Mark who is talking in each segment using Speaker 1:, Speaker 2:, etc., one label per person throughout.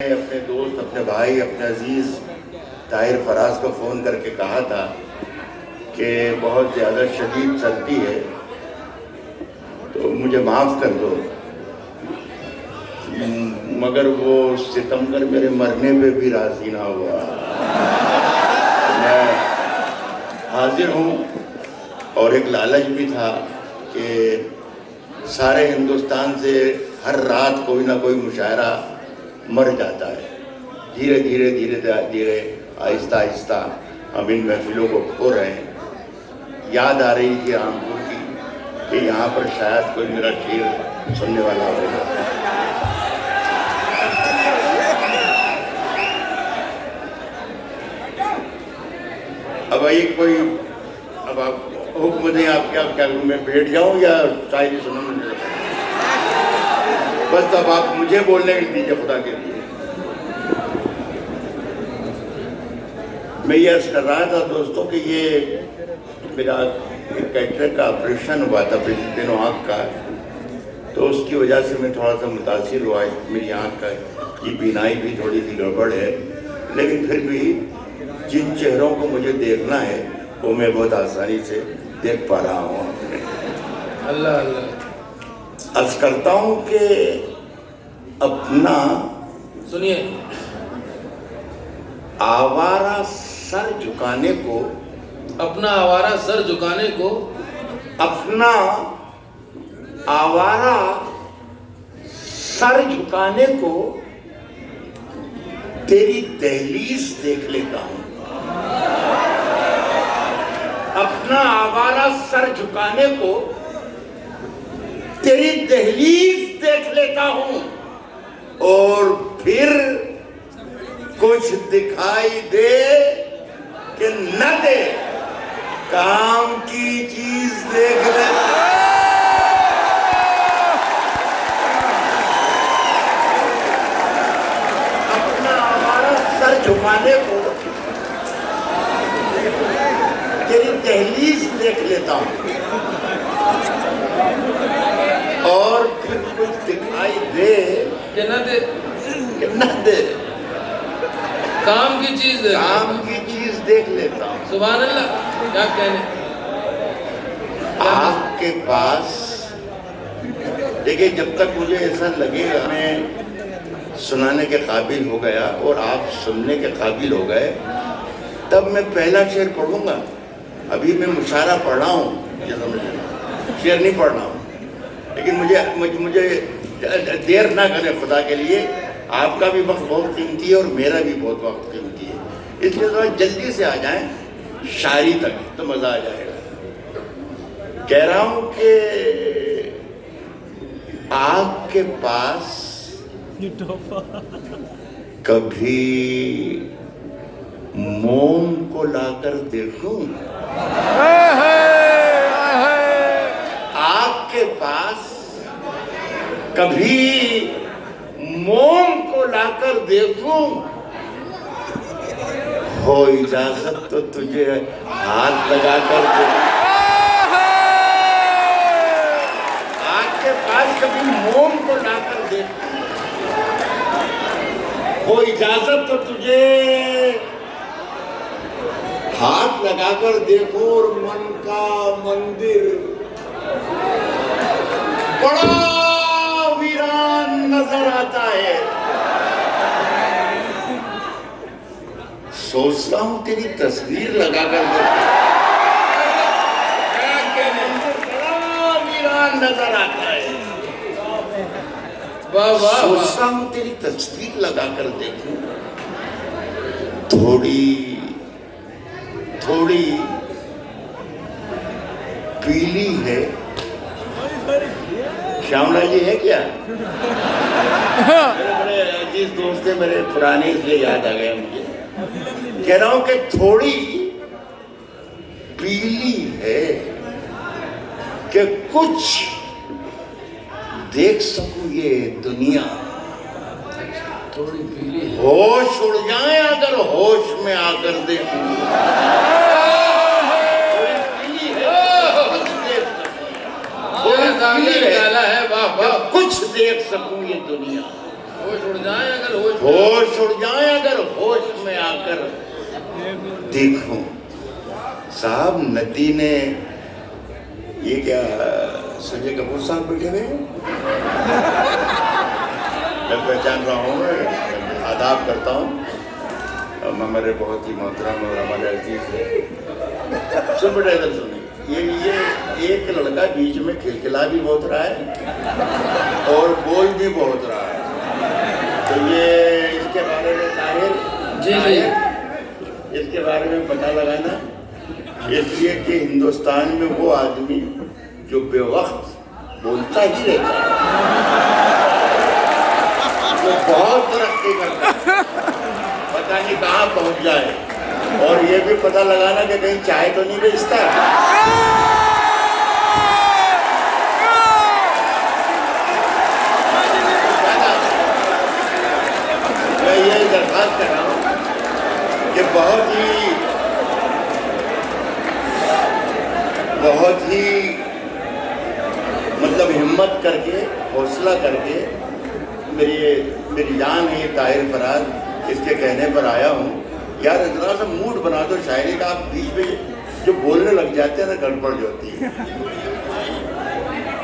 Speaker 1: अपने दोस्त, अपने भाई, अपने अजीज़ ताहिर फराज को फ़ोन करके कहा था कि बहुत ज़्यादा शदीद सर्दी है तो मुझे माफ़ कर दो, मगर वो सितमगर मेरे मरने पे भी राज़ी ना हुआ। मैं हाजिर हूँ और एक लालच भी था कि सारे हिंदुस्तान से हर रात कोई ना कोई मुशायरा मर जाता है। धीरे धीरे धीरे धीरे आहिस्ता आहिस्ता हम इन महफिलों को खो रहे हैं। याद आ रही थी रामपुर की कि यहाँ पर शायद कोई मेरा शेर सुनने वाला होगा। अब ये कोई, अब आप हुक्म दें, आप क्या मैं बैठ जाऊँ या शायरी सुनूँ? बस अब आप मुझे बोलने दीजिए खुदा के लिए। मैं ये अर्ज कर रहा था दोस्तों कि ये मेरा एक कैटरेक्ट का ऑपरेशन हुआ था पिछले दिनों आँख का, तो उसकी वजह से मैं थोड़ा सा मुतासिर हुआ। मेरी आँख का की बीनाई भी थोड़ी सी गड़बड़ है, लेकिन फिर भी जिन चेहरों को मुझे देखना है वो मैं बहुत आसानी से देख पा रहा हूँ।
Speaker 2: अल्लाह अल्लाह।
Speaker 1: अर्ज करता हूँ कि अपना
Speaker 2: सुनिए,
Speaker 1: आवारा सर झुकाने को,
Speaker 2: अपना आवारा सर झुकाने को,
Speaker 1: अपना आवारा सर झुकाने को तेरी दहलीज देख लेता हूँ। अपना आवारा सर झुकाने को तेरी दहलीज देख लेता हूँ, और फिर कुछ दिखाई दे कि न दे, काम की चीज देख लेता। अपना हमारा सर झुकाने को तेरी दहलीज देख लेता हूँ, और फिर कुछ दिखाई दे
Speaker 2: कि न दे, काम की चीज दे,
Speaker 1: काम की चीज देख लेता हूँ।
Speaker 2: सुभान अल्लाह। क्या कहने,
Speaker 1: आपके पास देखिए, जब तक मुझे ऐसा लगेगा मैं सुनाने के काबिल हो गया और आप सुनने के काबिल हो गए, तब मैं पहला शेर पढ़ूंगा। अभी मैं मुशायरा पढ़ रहा हूँ, ये समझ, शेर नहीं पढ़ रहा हूँ। लेकिन मुझे देर ना करें खुदा के लिए। आपका भी वक्त बहुत कीमती है और मेरा भी बहुत वक्त कीमती है, इसलिए थोड़ा जल्दी से आ जाएं शायरी तक तो मज़ा आ जाएगा। कह रहा हूँ कि आपके पास कभी मोम को लाकर देखूं, आपके पास कभी मोम को लाकर देखूं, हो इजाजत तो तुझे हाथ लगाकर देखूं। आपके पास कभी मोम को लाकर देखूं, हो इजाजत तो तुझे हाथ लगाकर देखो, और मन का मंदिर बड़ा वीरान नजर आता है। सोचता हूँ तेरी तस्वीर लगाकर देखो, बड़ा वीरान नजर आता है।
Speaker 2: वाह वाह।
Speaker 1: सोचता हूँ तेरी तस्वीर लगाकर देखूं, थोड़ी थोड़ी पीली है। श्यामला जी है क्या? मेरे बड़े अजीज दोस्त थे मेरे पुराने, इसलिए याद आ गया मुझे। कह रहा हूं कि थोड़ी पीली है कि कुछ देख सकूं ये दुनिया।
Speaker 2: थोड़ी पीली है,
Speaker 1: होश उड़ जाए अगर होश में आकर देखूं।
Speaker 2: निकाला है, वाह वाह।
Speaker 1: कुछ देख सकूं ये दुनिया।
Speaker 2: होश उड़ जाए अगर होश
Speaker 1: होश उड़ जाए अगर होश में आकर देखूं। साहब नदी ने, ये क्या संजय कपूर साहब बैठे हुए हैं? मैं पहचान रहा हूँ, आदाब करता हूँ। हमारे बहुत ही मोहतरम और हमारे अजीज है। सुन बेटा इधर सुनिए, ये एक लड़का बीच में खिलखिला भी बहुत रहा है और बोल भी बहुत रहा है। तो ये इसके बारे में ताहिर जी इसके बारे में पता लगाना, इसलिए कि हिंदुस्तान में वो आदमी जो बेवक्त बोलता ही रहता है, वो बहुत तरक्की करता है, पता नहीं कहाँ पहुँच जाए। और ये भी पता लगाना कि कहीं चाय तो नहीं बेचता। मैं ये दरख्वास्त कर रहा हूँ कि बहुत ही मतलब हिम्मत करके, हौसला करके, मेरी जान है ये ताहिर फराज, इसके कहने पर आया हूँ। यार इतना सा मूड बना दो शायरी का, आप बीच में जो बोलने लग जाते हैं ना गड़बड़ होती है।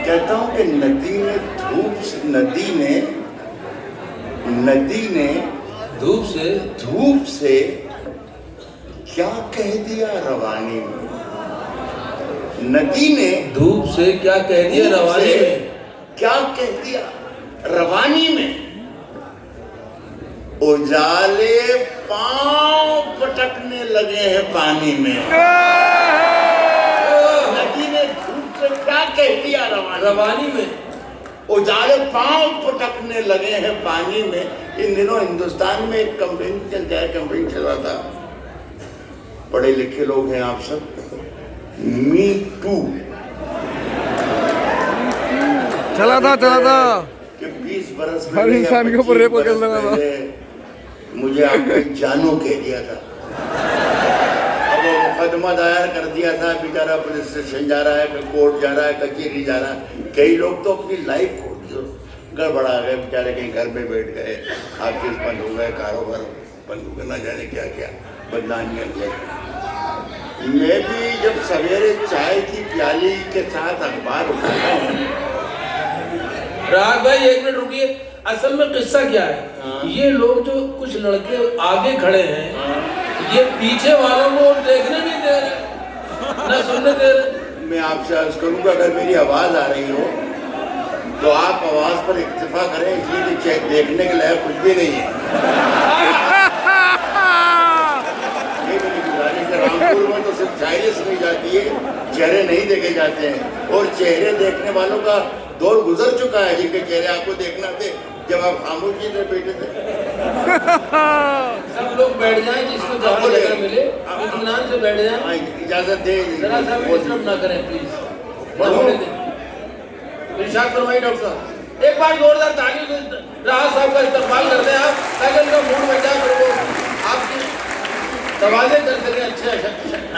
Speaker 1: कहता हूँ कि नदी ने धूप से क्या कह दिया रवानी में। नदी ने
Speaker 2: धूप से क्या कह दिया रवानी में,
Speaker 1: क्या कह दिया रवानी में। उजाले पांव पटकने लगे हैं पानी में। नदी ने धूप से क्या कह दिया रवानी में। उजाले पांव पटकने लगे हैं पानी में। इन दिनों हिंदुस्तान में एक कंपेन चल रहा था, पढ़े लिखे लोग हैं आप सब, मी टू
Speaker 3: चला था
Speaker 1: कि 20 बरस
Speaker 3: हर इंसान के ऊपर रेप कर लगा था।
Speaker 1: मुझे आपने जानू कह दिया था। अब वो मुकदमा दायर कर दिया था, बेचारा पुलिस स्टेशन जा रहा है, कोर्ट जा रहा है, कचहरी जा रहा है। कई लोग तो अपनी लाइफ को गड़बड़ा गए, बेचारे कहीं घर में बैठ गए, ऑफिस बंद हो गए, कारोबार बंद हो गए, ना जाने क्या क्या बदनामियाँ गई। मैं भी जब सवेरे चाय की प्याली के साथ अखबार उठाता हूँ।
Speaker 2: राग भाई एक मिनट रुकिए, असल में किस्सा क्या है? ये लोग जो कुछ लड़के आगे खड़े हैं, ये पीछे वालों को देखने नहीं दे रहे, ना सुनने दे रहे।
Speaker 1: मैं आपसे अर्ज करूंगा, अगर मेरी आवाज आ रही हो तो आप आवाज पर इक्तफा करें, इसलिए देखने के लायक कुछ भी नहीं है। ये मेरी गुजारिश है। रामपुर में तो सिर्फ शायरी सुनी जाती है, चेहरे नहीं देखे जाते हैं। और चेहरे देखने वालों का दौर गुजर चुका है, जिनके चेहरे आपको देखना थे जब आप खामोशी से बैठे थे।
Speaker 2: सब लोग बैठ जाएं, जिसको जहाँ जगह मिले इत्मीनान से बैठ जाएं।
Speaker 1: इजाजत दे,
Speaker 2: जरा सा भी डिस्टर्ब ना करें प्लीज। इरशाद फरमाइए डॉक्टर साहब। एक बार जोरदार तालियों से राहत साहब का इस्तेमाल करते हैं आप, ताकि उनका मूड बन जाए, फिर वो आपकी तवाज़े कर सके अच्छे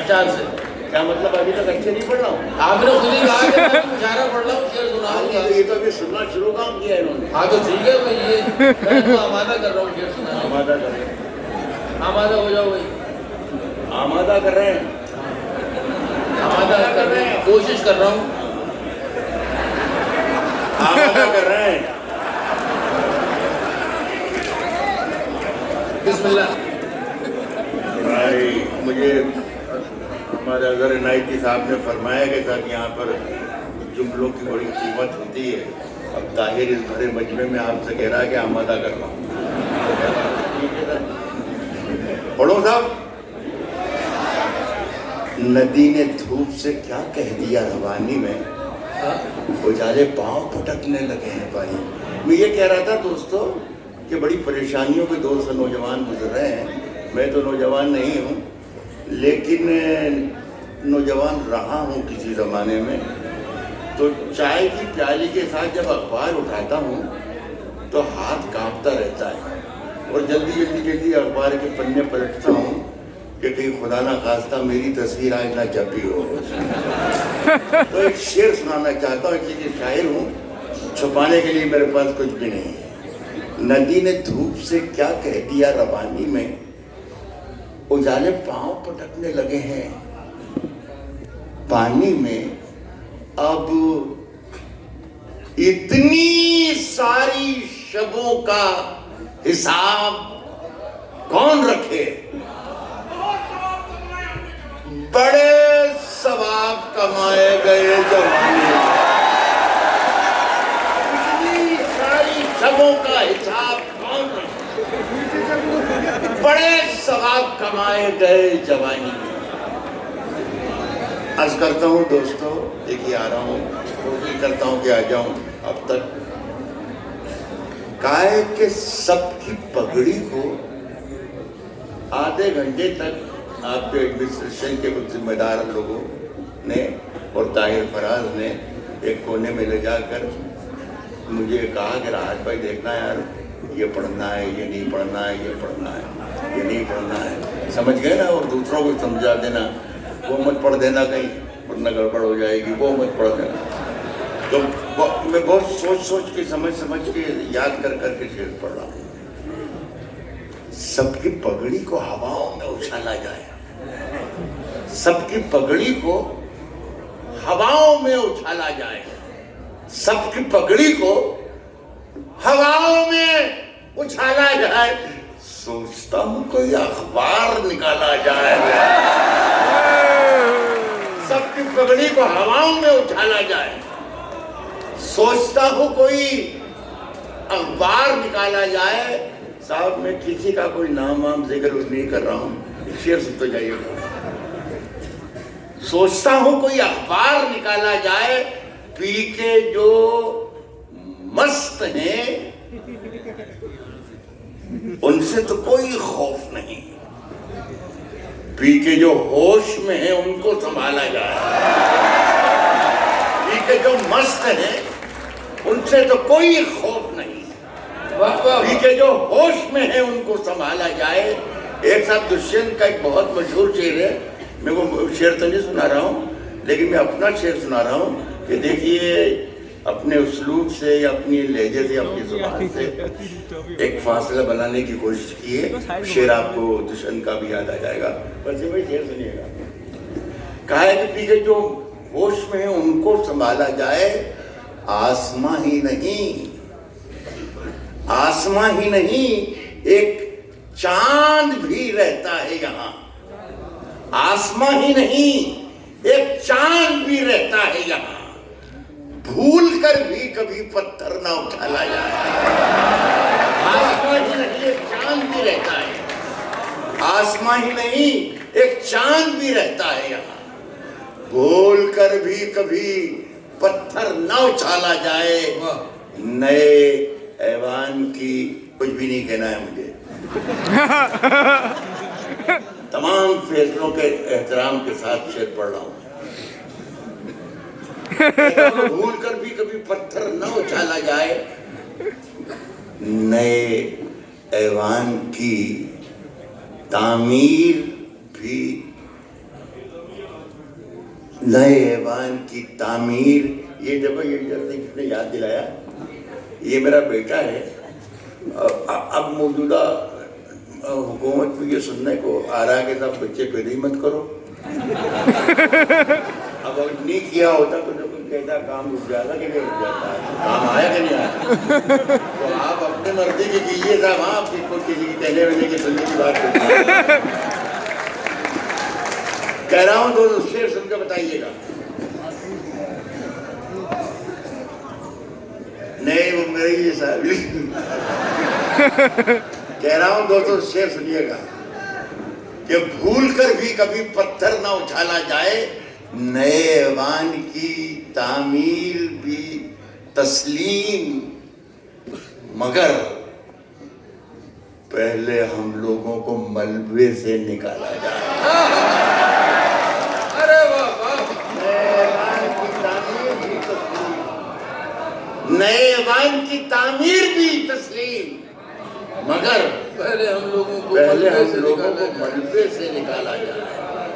Speaker 2: अशार से।
Speaker 1: क्या मतलब? अभी तक अच्छे नहीं पढ़ रहा हूँ।
Speaker 2: आपने खुद ही कहा कि मैं इशारा पढ़ रहा हूँ, शेर सुनाऊंगा।
Speaker 1: ये तो अभी सुनना शुरू काम किया है इन्होंने।
Speaker 2: हाँ तो ठीक है, मैं तो आमादा कर रहा हूँ शेर सुनाने।
Speaker 1: आमादा कर रहे हैं,
Speaker 2: आमादा हो जाओ भाई।
Speaker 1: आमादा कर रहे हैं,
Speaker 2: आमादा कर रहे हैं, कोशिश कर रहा हूँ,
Speaker 1: आमादा कर रहे हैं।
Speaker 2: बिस्मिल्लाह।
Speaker 1: भाई मुझे हमारे अजहर इनायती साहब ने फरमाया कि साहब यहाँ पर जुमलों की बड़ी कीमत होती है। अब ताहिर इस भरे मजमे में आपसे कह रहा है कि आमादा कर रहा हूँ। पढ़ो साहब। नदी ने धूप से क्या कह दिया रवानी में, उजाले पांव पटकने लगे हैं पानी। मैं ये कह रहा था दोस्तों कि बड़ी परेशानियों के दौर से नौजवान गुजर रहे हैं। मैं तो नौजवान नहीं हूँ, लेकिन नौजवान रहा हूँ किसी ज़माने में। तो चाय की प्याली के साथ जब अखबार उठाता हूँ तो हाथ कांपता रहता है और जल्दी अखबार के पन्ने पलटता हूँ कि कहीं खुदा ना खास्ता मेरी तस्वीर आज ना छपी हो। तो एक शेर सुनाना चाहता हूँ, इसलिए शायर हूँ, छुपाने के लिए मेरे पास कुछ भी नहीं है। नदी ने धूप से क्या कह दिया रवानी में, उजाले पांव पटकने लगे हैं पानी में। अब इतनी सारी शबों का हिसाब कौन रखे, बड़े सवाब कमाए गए जवानी। इतनी सारी शबों का हिसाब कौन रखे, बड़े सवाब कमाए गए जवानी में। अर्ज करता हूँ दोस्तों, देखिए आ रहा हूँ, कोशिश करता हूँ कि आ जाऊं। अब तक काय के सबकी पगड़ी को आधे घंटे तक आपके एडमिनिस्ट्रेशन के कुछ जिम्मेदार लोगों ने और ताहिर फराज ने एक कोने में ले जाकर मुझे कहा कि राहत भाई देखना यार, ये पढ़ना है, ये नहीं पढ़ना है, ये पढ़ना है, ये नहीं पढ़ना है, समझ गए ना। और दूसरों को समझा देना, वो मत पढ़ देना कहीं वरना गड़बड़ हो जाएगी, वो मत पढ़ देना। तो मैं बहुत सोच के समझ के याद कर शेर पढ़ रहा हूँ। सबकी पगड़ी को हवाओं में उछाला जाए, सबकी पगड़ी को हवाओं में उछाला जाए, सबकी पगड़ी को हवाओं में उछाला जाए। सोचता हूँ कोई अखबार निकाला जाए, सबकी पगड़ी को हवाओं में उछाला जाए। सोचता हूँ कोई अखबार निकाला जाए। साहब मैं किसी का कोई नाम जिक्र नहीं कर रहा हूँ, शेर सुन तो जाइएगा। सोचता हूँ कोई अखबार निकाला जाए, पी के जो मस्त हैं उनसे तो कोई खौफ नहीं, पी के जो होश में हैं उनको संभाला जाए। पी के जो मस्त हैं उनसे तो कोई खौफ नहीं, पी के जो होश में है उनको संभाला जाए। एक साथ दुष्यंत का एक बहुत मशहूर शेर है, मैं वो शेर तो नहीं सुना रहा हूँ लेकिन मैं अपना शेर सुना रहा हूँ कि देखिए अपने उसलूब से या अपनी लहजे से, अपनी जुबान से एक फासला बनाने की कोशिश की है। शेर आपको दुष्यंत का भी याद आ जाएगा, बस वही शेर सुनिएगा। कहा है कि पी के जो होश में है उनको संभाला जाए। आसमां ही नहीं, आसमां ही नहीं, एक चांद भी रहता है यहाँ। आसमां ही नहीं, एक चांद भी रहता है यहाँ। भूल कर भी कभी पत्थर ना उछाला जाए। आसमां ही नहीं, एक चांद भी रहता है। आसमां ही नहीं, एक चांद भी रहता है यहाँ। भूल कर भी कभी पत्थर ना उछाला जाए। नए ऐवान की, कुछ भी नहीं कहना है मुझे, तमाम फैसलों के एहतराम के साथ शेर पढ़ रहा हूं। भूल कर भी कभी पत्थर न उछाला जाए। नए ऐवान की तामीर भी, नए ऐवान की तामीर, ये जब किसने याद दिलाया, ये मेरा बेटा है। अब मौजूदा हुकूमत में ये सुनने को आ रहा है कि साहब बच्चे पैदा ही मत करो। अब अगर नहीं किया होता तो जो कोई कहता काम रुक जाता कि नहीं रुक जाता, काम आया कि नहीं आया। तो आप अपने मर्जी की कीजिए साहब, आप किसी की कहने वहने की सुनने की बात करते कह रहा हूँ। दोनों शेर सुनकर बताइएगा। नहीं वो मेरी साहब कह रहा हूँ दोस्तों, शेर सुनिएगा कि भूल कर भी कभी पत्थर ना उछाला जाए। नए ऐवान की तामीर भी तस्लीम, मगर पहले हम लोगों को मलबे से निकाला जाए।
Speaker 2: अरे वाह,
Speaker 1: नए ऐवान की तामीर भी तस्लीम, मगर
Speaker 2: पहले हम लोगों को
Speaker 1: मलबे से निकाला जाए।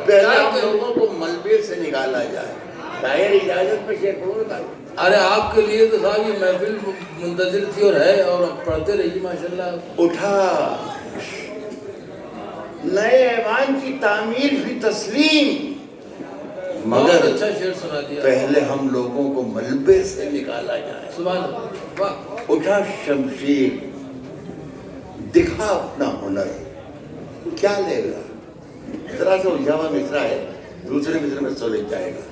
Speaker 1: पहले हम लोगों को मलबे से निकाला जाए। शायर इजाजत में शेर पढ़ो।
Speaker 2: अरे आपके लिए तो साहब ये महफिल मुंतजिर थी और है, और अब पढ़ते रहिए माशाल्लाह।
Speaker 1: उठा नए ऐवान की तामीर भी तस्लीम,
Speaker 2: बहुत
Speaker 1: मगर
Speaker 2: अच्छा शेर सुना दिया।
Speaker 1: पहले हम लोगों को मलबे से निकाला जाए।
Speaker 2: सुभान अल्लाह, वाह।
Speaker 1: उठा शमशीर, दिखा अपना हुनर, क्या लेगा? जरा सा उलझा हुआ मिसरा है, दूसरे मिसरे में सुलझ जाएगा।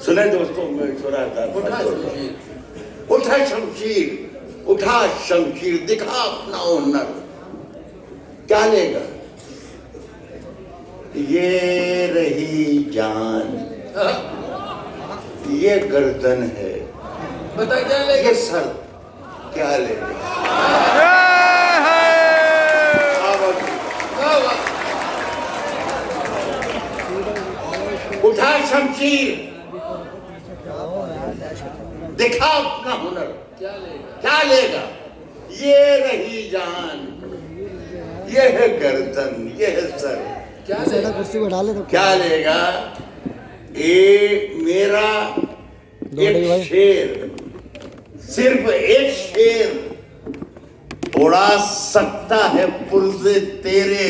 Speaker 1: सुने दोस्तों, मैं सुना था।
Speaker 2: उठा शमशीर,
Speaker 1: उठा शमशीर, उठा शमशीर, दिखा अपना हुनर, क्या लेगा? ये रही जान, ये गर्दन है,
Speaker 2: बता क्या लेगा?
Speaker 1: ये सर, क्या लेगा?
Speaker 2: वाह, वाह।
Speaker 1: उठा शमशीर, दिखा अपना हुनर,
Speaker 2: क्या लेगा?
Speaker 1: क्या लेगा? ये रही जान, ये है गर्दन, ये है सर,
Speaker 2: क्या लेगा?
Speaker 4: कुर्सी बैठा ले तो
Speaker 1: क्या लेगा? ए मेरा एक शेर, सिर्फ एक शेर उड़ा सकता है पुर्जे तेरे।